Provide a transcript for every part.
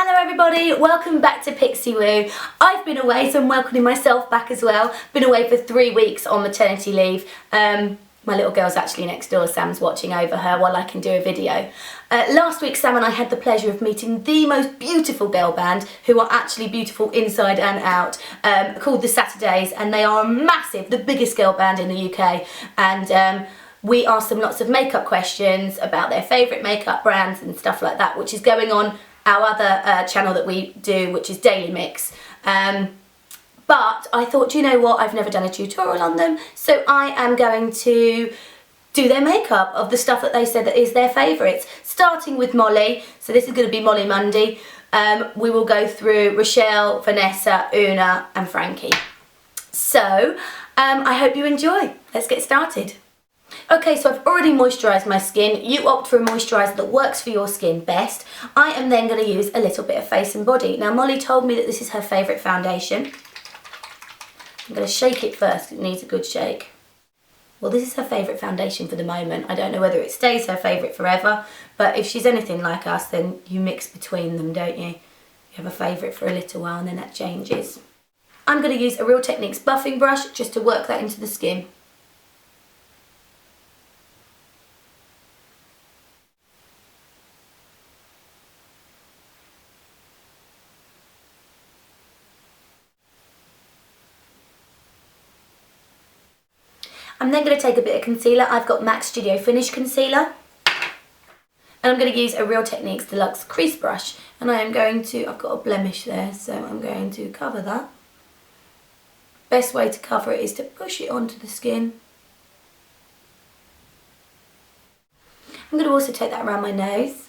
Hello everybody, welcome back to Pixie Woo. I've been away, so I'm welcoming myself back as well. Been away for 3 weeks on maternity leave. My little girl's actually next door, Sam's watching over her while I can do a video. Last week Sam and I had the pleasure of meeting the most beautiful girl band, who are actually beautiful inside and out, called the Saturdays, and they are massive, the biggest girl band in the UK. And we asked them lots of makeup questions about their favourite makeup brands and stuff like that, which is going on our other channel that we do, which is Daily Mix. But I thought, you know what, I've never done a tutorial on them, so I am going to do their makeup of the stuff that they said that is their favourites. Starting with Mollie, so this is going to be Mollie Monday. We will go through Rochelle, Vanessa, Una and Frankie. So, I hope you enjoy. Let's get started. Okay, so I've already moisturised my skin. You opt for a moisturiser that works for your skin best. I am then going to use a little bit of face and body. Now, Mollie told me that this is her favourite foundation. I'm going to shake it first, it needs a good shake. Well, this is her favourite foundation for the moment. I don't know whether it stays her favourite forever, but if she's anything like us, then you mix between them, don't you? You have a favourite for a little while and then that changes. I'm going to use a Real Techniques buffing brush just to work that into the skin. I'm then going to take a bit of concealer. I've got MAC Studio Finish Concealer. And I'm going to use a Real Techniques Deluxe Crease brush. And I am going to, I've got a blemish there, so I'm going to cover that. Best way to cover it is to push it onto the skin. I'm going to also take that around my nose.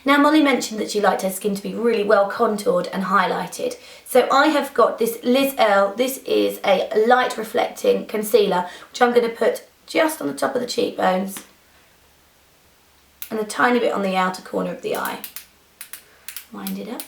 Now, Mollie mentioned that she liked her skin to be really well contoured and highlighted. So I have got this Earle. This is a light reflecting concealer, which I'm going to put just on the top of the cheekbones and a tiny bit on the outer corner of the eye. Wind it up.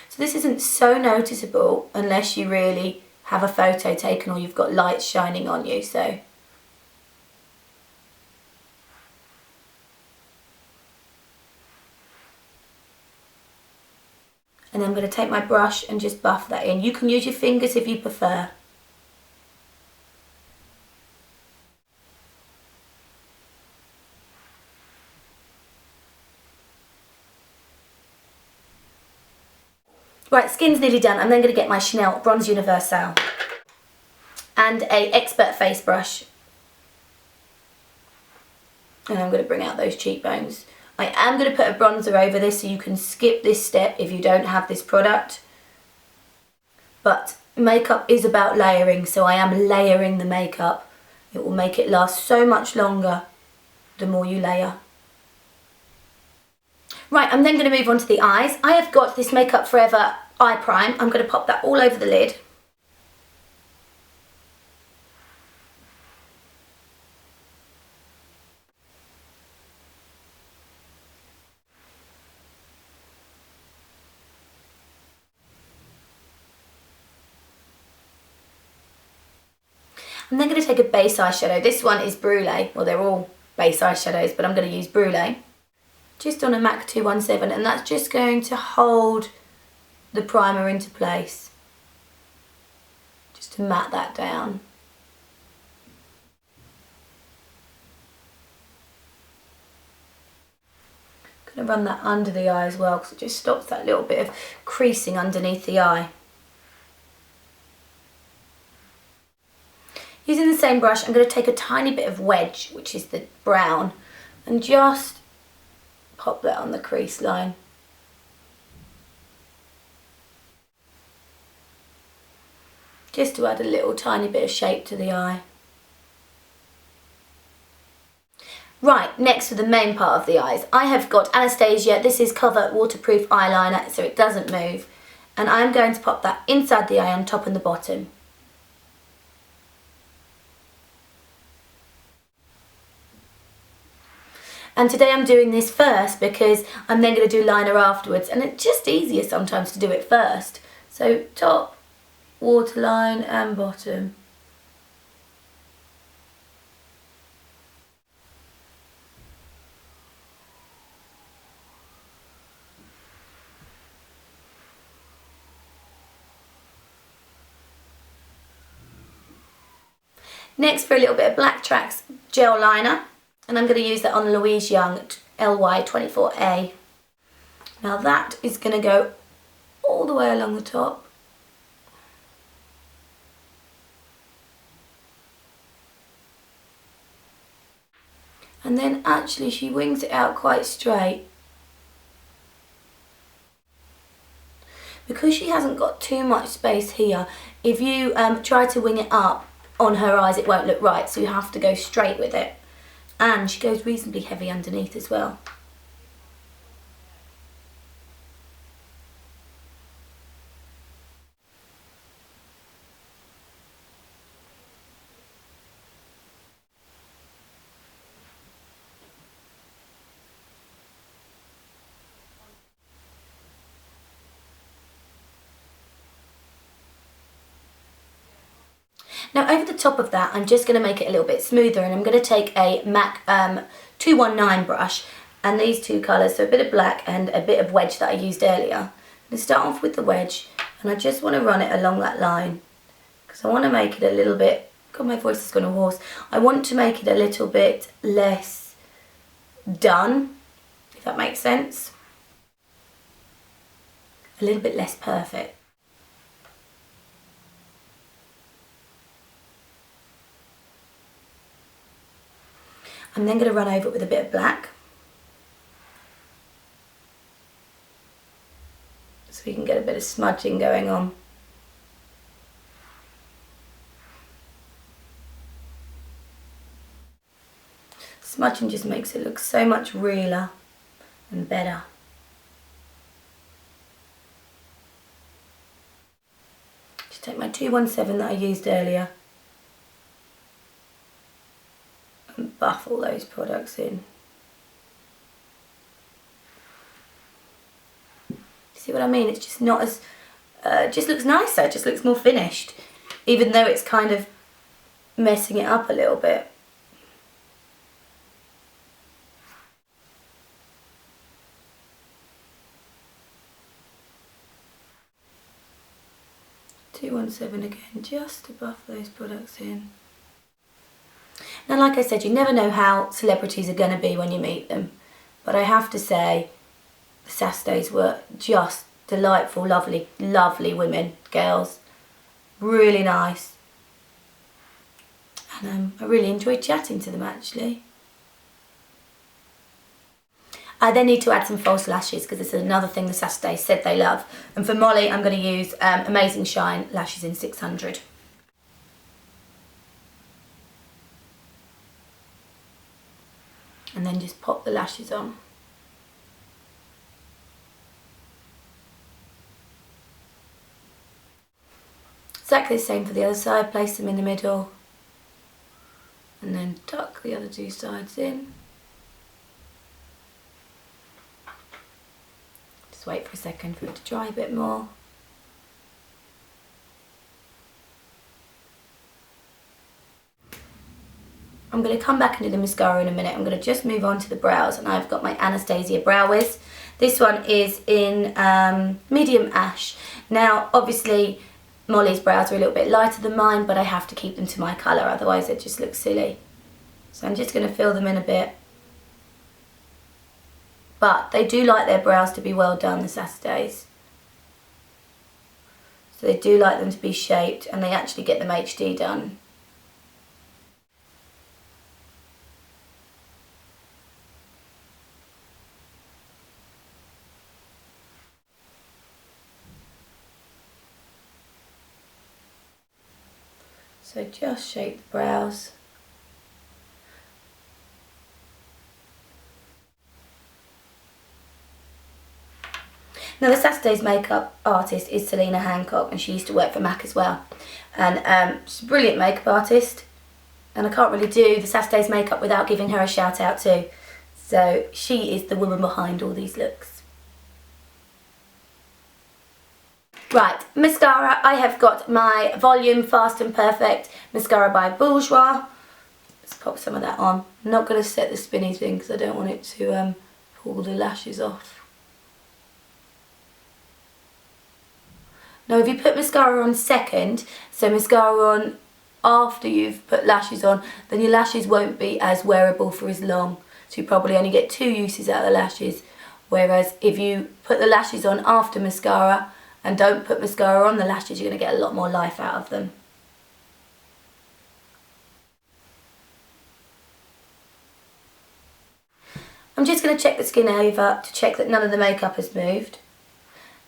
So this isn't so noticeable unless you really have a photo taken or you've got lights shining on you, so. And then I'm going to take my brush and just buff that in. You can use your fingers if you prefer. Right, skin's nearly done. I'm then going to get my Chanel Bronze Universal and a Expert face brush. And I'm going to bring out those cheekbones. I am going to put a bronzer over this, so you can skip this step if you don't have this product. But makeup is about layering, so I am layering the makeup. It will make it last so much longer the more you layer. Right, I'm then going to move on to the eyes. I have got this Makeup Forever eye prime. I'm going to pop that all over the lid. I'm then going to take a base eyeshadow. This one is Brule. Well, they're all base eyeshadows, but I'm going to use Brule. Just on a MAC 217, and that's just going to hold the primer into place. Just to matte that down. I'm going to run that under the eye as well, because it just stops that little bit of creasing underneath the eye. Using the same brush, I'm going to take a tiny bit of Wedge, which is the brown, and just pop that on the crease line. Just to add a little tiny bit of shape to the eye. Right, next to the main part of the eyes, I have got Anastasia. This is Covet Waterproof Eyeliner, so it doesn't move. And I'm going to pop that inside the eye on top and the bottom. And today I'm doing this first because I'm then going to do liner afterwards, and it's just easier sometimes to do it first. So top, waterline and bottom. Next, for a little bit of Blacktrack's gel liner, and I'm going to use that on Louise Young LY24A. Now that is going to go all the way along the top. And then actually she wings it out quite straight. Because she hasn't got too much space here, if you try to wing it up on her eyes, it won't look right, so you have to go straight with it. And she goes reasonably heavy underneath as well. Now over the top of that, I'm just going to make it a little bit smoother, and I'm going to take a MAC 219 brush and these two colours, so a bit of black and a bit of wedge that I used earlier. I'm going to start off with the wedge, and I just want to run it along that line because I want to make it a little bit, God, my voice is going to hoarse. I want to make it a little bit less done, if that makes sense. A little bit less perfect. I'm then going to run over it with a bit of black, so we can get a bit of smudging going on. Smudging just makes it look so much realer and better. Just take my 217 that I used earlier and buff all those products in. See what I mean? It's just not as, it just looks nicer, it just looks more finished, even though it's kind of messing it up a little bit. .217 again, just to buff those products in. Now, like I said, you never know how celebrities are going to be when you meet them, but I have to say the Saturdays were just delightful, lovely, lovely women, girls, really nice, and I really enjoyed chatting to them actually. I then need to add some false lashes because this is another thing the Saturdays said they love, and for Mollie I'm going to use Amazing Shine lashes in 600. And then just pop the lashes on. Exactly the same for the other side, place them in the middle and then tuck the other two sides in. Just wait for a second for it to dry a bit more. I'm going to come back and do the mascara in a minute. I'm going to just move on to the brows, and I've got my Anastasia Brow Wiz. This one is in medium ash. Now obviously Mollie's brows are a little bit lighter than mine, but I have to keep them to my colour, otherwise it just looks silly. So I'm just going to fill them in a bit. But they do like their brows to be well done, the Saturdays. So they do like them to be shaped, and they actually get them HD done. So just shape the brows. Now the Saturday's makeup artist is Selena Hancock, and she used to work for MAC as well. And she's a brilliant makeup artist, and I can't really do the Saturday's makeup without giving her a shout out too. So she is the woman behind all these looks. Right, mascara. I have got my Volume Fast and Perfect mascara by Bourjois. Let's pop some of that on. I'm not going to set the spinny thing because I don't want it to pull the lashes off. Now if you put mascara on second, so mascara on after you've put lashes on, then your lashes won't be as wearable for as long. So you probably only get 2 uses out of the lashes. Whereas if you put the lashes on after mascara and don't put mascara on the lashes, you're going to get a lot more life out of them. I'm just going to check the skin over to check that none of the makeup has moved.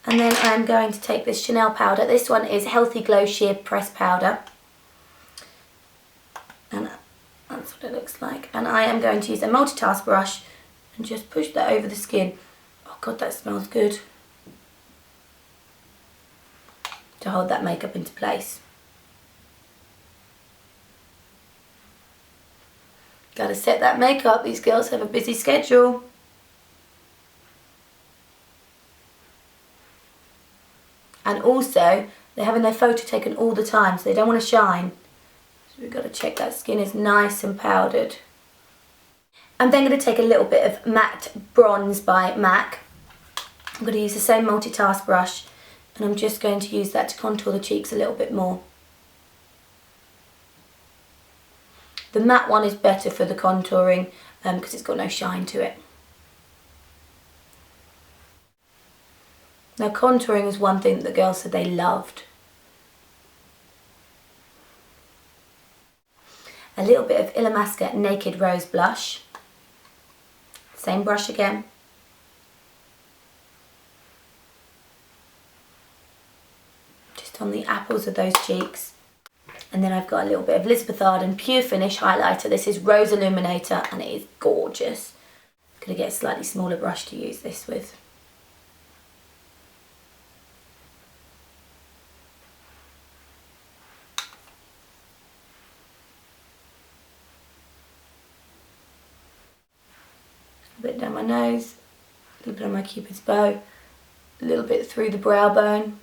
And then I'm going to take this Chanel powder. This one is Healthy Glow Sheer Press Powder. And that's what it looks like. And I am going to use a multitask brush and just push that over the skin. Oh God, that smells good. To hold that makeup into place. Gotta set that makeup. These girls have a busy schedule. And also, they're having their photo taken all the time, so they don't want to shine. So we've got to check that skin is nice and powdered. I'm then going to take a little bit of Matte Bronze by MAC. I'm going to use the same multitask brush, and I'm just going to use that to contour the cheeks a little bit more. The matte one is better for the contouring because it's got no shine to it. Now contouring is one thing that the girls said they loved. A little bit of Illamasqua Naked Rose Blush. Same brush again. Just on the apples of those cheeks. And then I've got a little bit of Elizabeth Arden Pure Finish highlighter. This is Rose Illuminator and it is gorgeous. I'm going to get a slightly smaller brush to use this with. A bit down my nose, a little bit on my Cupid's bow, a little bit through the brow bone.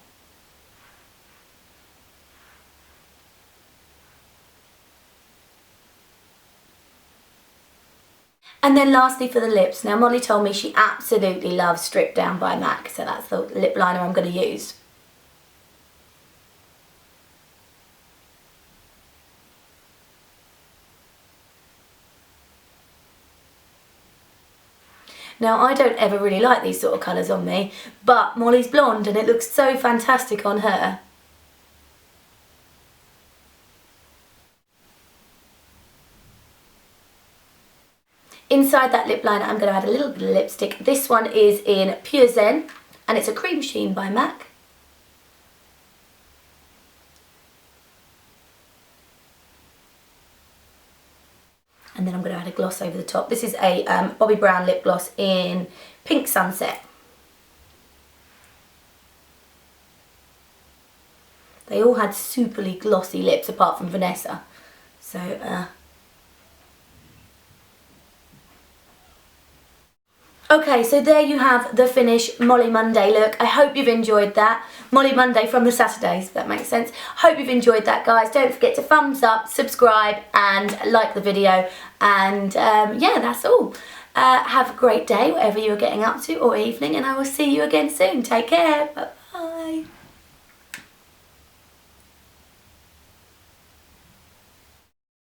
And then lastly for the lips. Now Mollie told me she absolutely loves Stripdown by MAC, so that's the lip liner I'm going to use. Now I don't ever really like these sort of colours on me, but Mollie's blonde and it looks so fantastic on her. Inside that lip liner I'm going to add a little bit of lipstick. This one is in Pure Zen and it's a cream sheen by MAC. And then I'm going to add a gloss over the top. This is a Bobbi Brown lip gloss in Pink Sunset. They all had superly glossy lips apart from Vanessa. So, okay, so there you have the finished Mollie Monday look. I hope you've enjoyed that. Mollie Monday from the Saturdays, if that makes sense. Hope you've enjoyed that, guys. Don't forget to thumbs up, subscribe, and like the video. And yeah, that's all. Have a great day, whatever you're getting up to, or evening, and I will see you again soon. Take care. Bye.